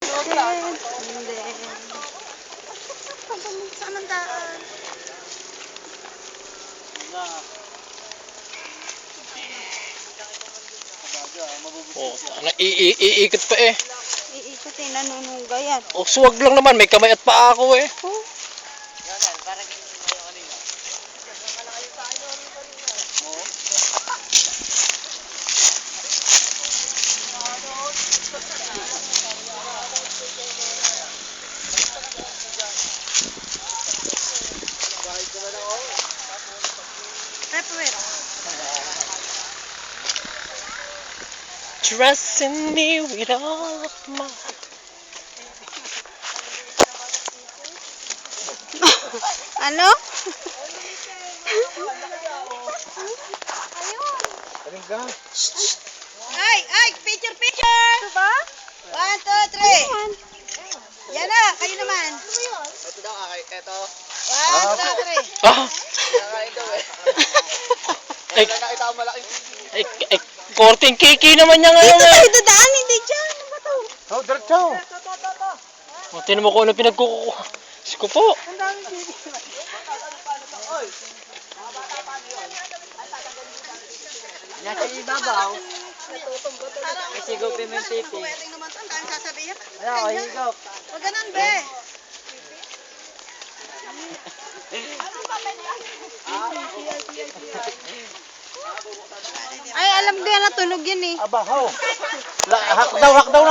Hindi. Saan ang daan? Oh, iikot pa eh. Iikot eh, nanunuga yan. Oh, suwag lang naman, may kamay at paa ako eh. Oh. Trust in me with all of my... Ano? Ay, picture! Ito ba? 1, 2, 3. Yan na, kayo naman. Ito daw, ito. 1, 2, 3. Ah! Kakain daw eh. Ay, Wala nakita ang malaking ay, korting kiki naman niya ngayon Dito eh. tayo dadaan, hindi dyan. Ano ba to? Oh, diretso. Oh, tinan mo kung ano pinagkukuha. Siko po. Ang daming baby. Nasa ibabaw. Isigupin mo yung pipi. Pwedeng naman to, ang daming sasabihin. Ano, higop. Huwag ganun, be. Ay, alam ko yan, natunog yan eh. Aba, ho. Hak daw